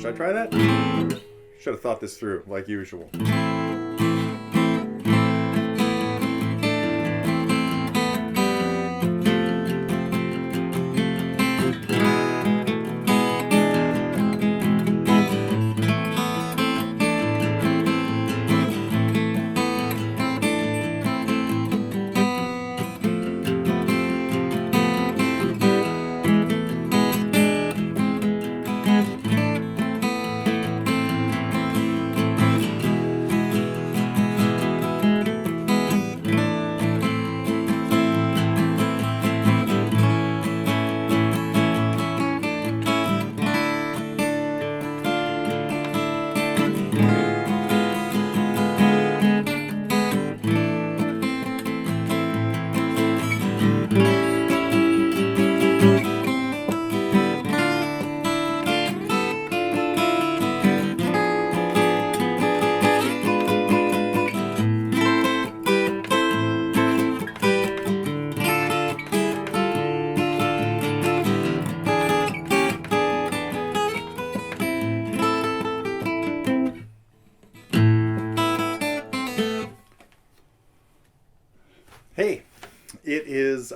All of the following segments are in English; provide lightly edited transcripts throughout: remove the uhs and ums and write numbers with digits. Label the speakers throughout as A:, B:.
A: Should I try that? Should have thought this through, like usual. Hey, it is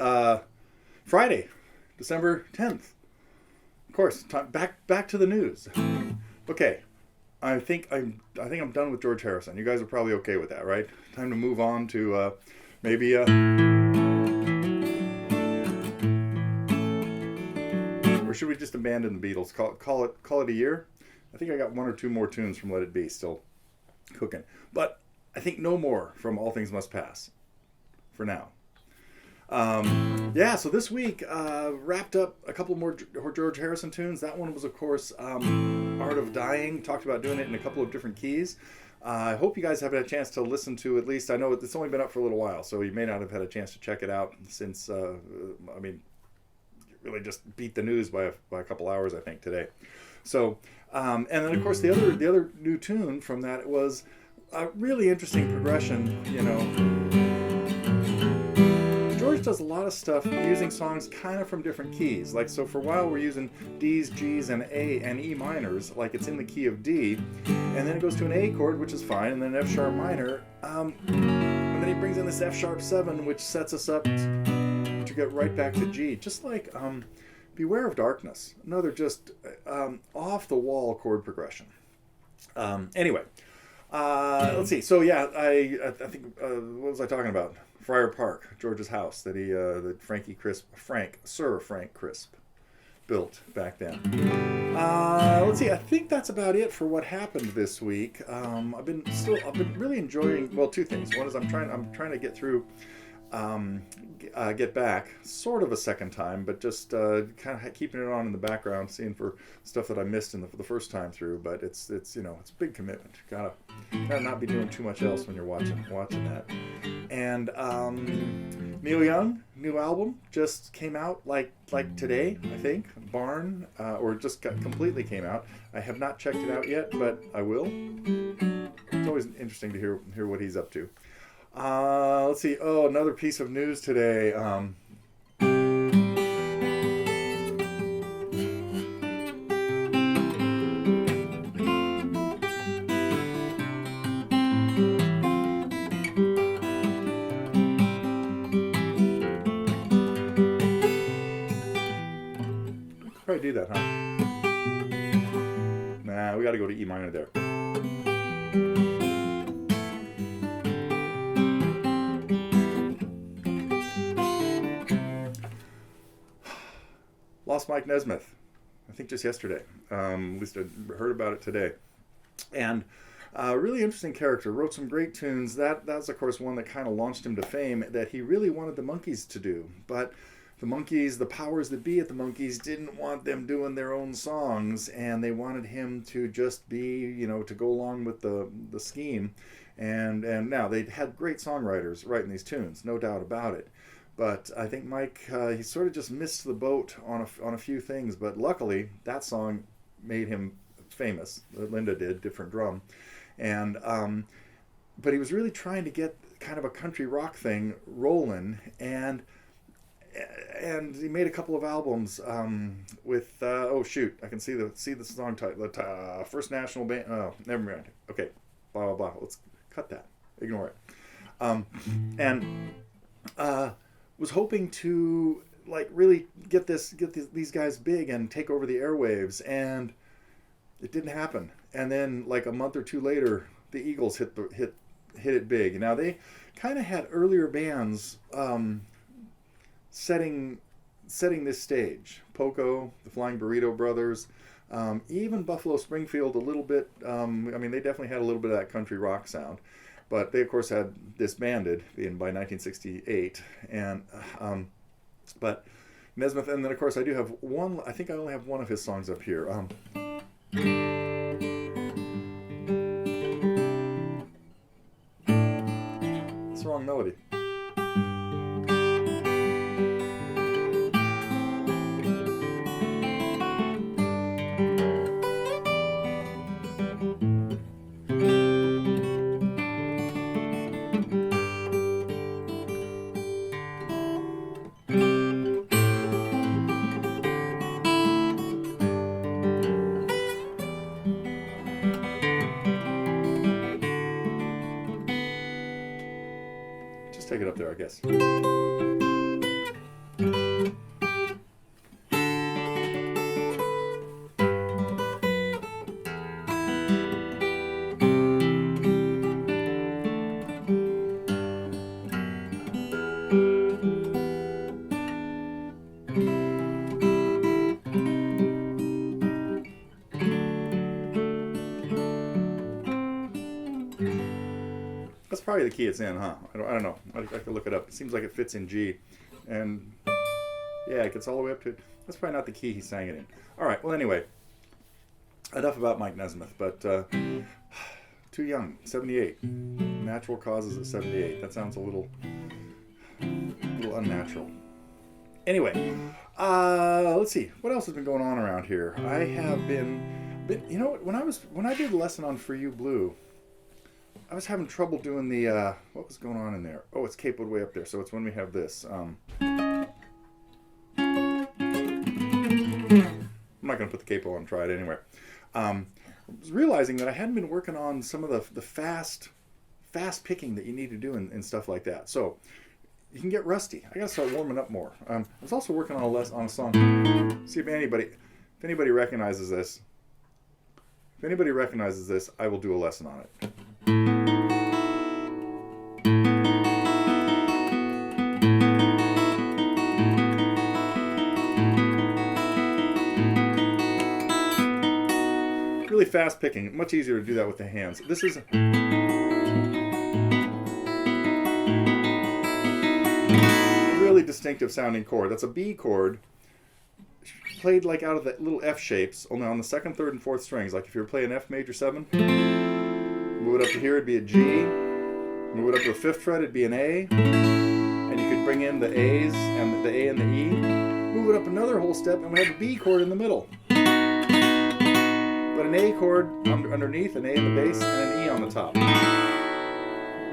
A: Friday, December 10th. Of course, back to the news. Okay, I think I'm done with George Harrison. You guys are probably okay with that, right? Time to move on to maybe or should we just abandon the Beatles? Call it a year. I think I got one or two more tunes from Let It Be still cooking, but I think no more from All Things Must Pass. For now. So this week wrapped up a couple more George Harrison tunes. That one was, of course, Art of Dying. Talked about doing it in a couple of different keys. I hope you guys have had a chance to listen to at least. I know it's only been up for a little while, so you may not have had a chance to check it out since, really just beat the news by a couple hours, I think, today. So, and then, of course, the other new tune from that was a really interesting progression, George does a lot of stuff using songs kind of from different keys. Like, so for a while we're using D's, G's, and A and E minors, like it's in the key of D, and then it goes to an A chord, which is fine, and then F sharp minor, and then he brings in this F sharp 7, which sets us up to get right back to G. Just like Beware of Darkness, another just off the wall chord progression. Anyway, let's see. So yeah, I think what was I talking about? Friar Park, George's house that that Sir Frank Crisp built back then. Let's see. I think that's about it for what happened this week. I've been really enjoying. Well, two things. One is I'm trying to get through Get Back, sort of a second time, but just kind of keeping it on in the background, seeing for stuff that I missed in the first time through. But it's a big commitment. Gotta not be doing too much else when you're watching that. And Neil Young, new album, just came out like today, I think. Barn, or just completely came out. I have not checked it out yet, but I will. It's always interesting to hear what he's up to. Let's see. Oh, another piece of news today. Probably do that, huh? Nah, we got to go to E minor there. Lost Mike Nesmith, I think just yesterday. At least I heard about it today. And really interesting character. Wrote some great tunes. That's, of course, one that kind of launched him to fame that he really wanted the Monkees to do. But the Monkees, the powers that be at the Monkees, didn't want them doing their own songs, and they wanted him to just be, to go along with the scheme. And now, they had great songwriters writing these tunes, no doubt about it. But I think Mike, he sort of just missed the boat on a few things. But luckily, that song made him famous. Linda did, Different Drum. And but he was really trying to get kind of a country rock thing rolling. And and he made a couple of albums with oh shoot, I can see the song title, First National Band. Oh, never mind. Okay, blah blah blah. Let's cut that. Ignore it. And was hoping to like really get these guys big and take over the airwaves, and it didn't happen. And then like a month or two later, the Eagles hit it big. Now they kind of had earlier bands setting this stage. Poco, the Flying Burrito Brothers, even Buffalo Springfield a little bit. I mean, they definitely had a little bit of that country rock sound, but they of course had disbanded by 1968. And but Nesmith, and then of course I do have one. I think I only have one of his songs up here. It's the wrong melody. Take it up there, I guess. That's probably the key it's in, huh? I don't know. I could look it up. It seems like it fits in G. And yeah, it gets all the way up to... That's probably not the key he sang it in. All right, well, anyway. Enough about Mike Nesmith, but too young, 78. Natural causes at 78. That sounds a little unnatural. Anyway, let's see. What else has been going on around here? I have been you know, when I did the lesson on For You Blue, I was having trouble doing the, what was going on in there? Oh, it's capoed way up there, so it's when we have this. I'm not going to put the capo on, try it anyway. I was realizing that I hadn't been working on some of the fast picking that you need to do and stuff like that. So you can get rusty. I got to start warming up more. I was also working on a song. See if anybody recognizes this. If anybody recognizes this, I will do a lesson on it. Really fast picking, much easier to do that with the hands. This is a really distinctive sounding chord. That's a B chord played like out of the little F shapes, only on the second, third, and fourth strings. Like if you were playing F major 7, move it up to here, it'd be a G. Move it up to the 5th fret, it'd be an A. And you could bring in the A's and the A and the E. Move it up another whole step, and we have a B chord in the middle. But an A chord underneath, an A in the bass, and an E on the top.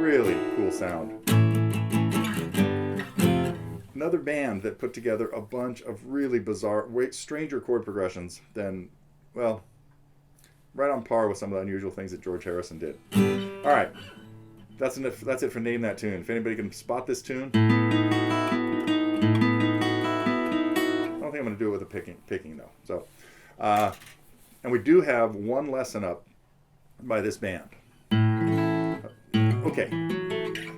A: Really cool sound. Another band that put together a bunch of really bizarre, stranger chord progressions than, well, right on par with some of the unusual things that George Harrison did. All right, that's it for Name That Tune. If anybody can spot this tune, I don't think I'm going to do it with a picking though. So, and we do have one lesson up by this band. Okay.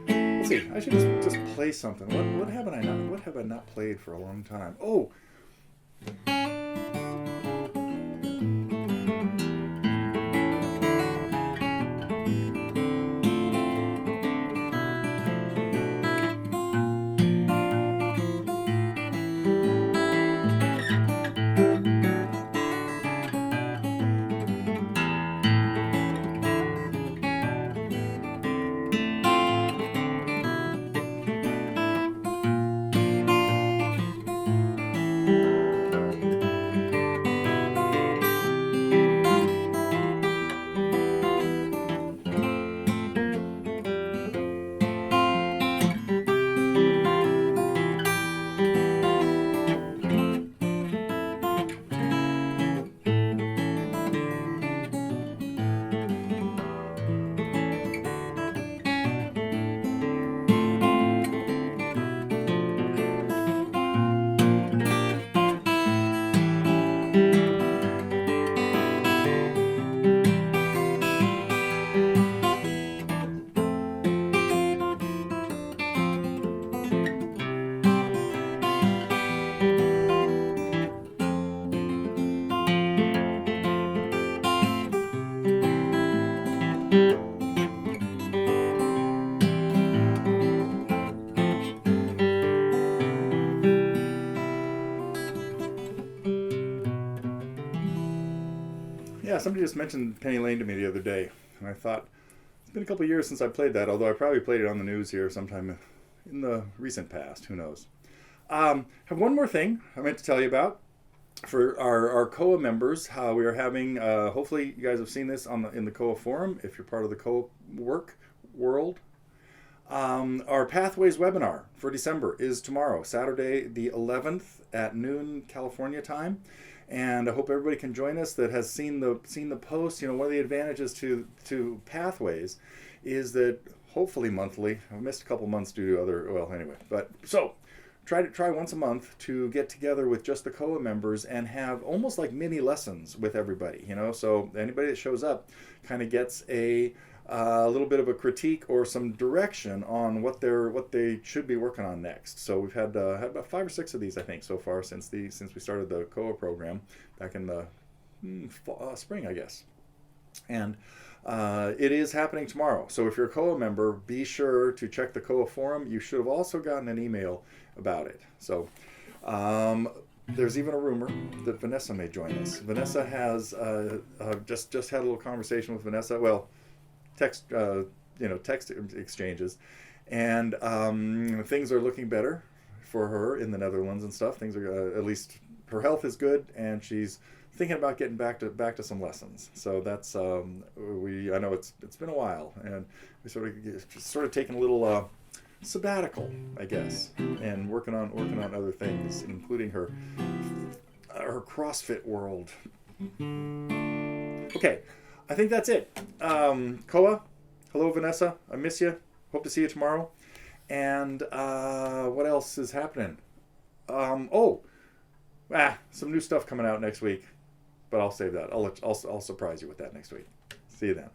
A: Let's see. I should just play something. What have I not played for a long time? Oh. Yeah, somebody just mentioned Penny Lane to me the other day, and I thought it's been a couple of years since I played that. Although I probably played it on the news here sometime in the recent past. Who knows? Have one more thing I meant to tell you about. For our COA members, how we are having, hopefully you guys have seen this in the COA forum, if you're part of the COA work world. Our Pathways webinar for December is tomorrow, Saturday the 11th at noon California time. And I hope everybody can join us that has seen the post. You know, one of the advantages to Pathways is that hopefully monthly, I've missed a couple months due to other, well, anyway, but so try once a month to get together with just the COA members and have almost like mini lessons with everybody, you know. So anybody that shows up kind of gets a little bit of a critique or some direction on what they should be working on next. So we've had about 5 or 6 of these, I think, so far since we started the COA program back in the spring, I guess. And it is happening tomorrow. So if you're a COA member, be sure to check the COA forum. You should have also gotten an email about it. So there's even a rumor that Vanessa may join us. Vanessa has just had a little conversation with Vanessa. Well, text exchanges, and things are looking better for her in the Netherlands and stuff. Things are at least her health is good, and she's thinking about getting back to some lessons. So that's I know it's been a while, and we sort of taking a little sabbatical, I guess, and working on other things, including her CrossFit world. Okay, I think that's it. Koa, hello Vanessa, I miss you. Hope to see you tomorrow. And what else is happening? Some new stuff coming out next week, but I'll save that. I'll surprise you with that next week. See you then.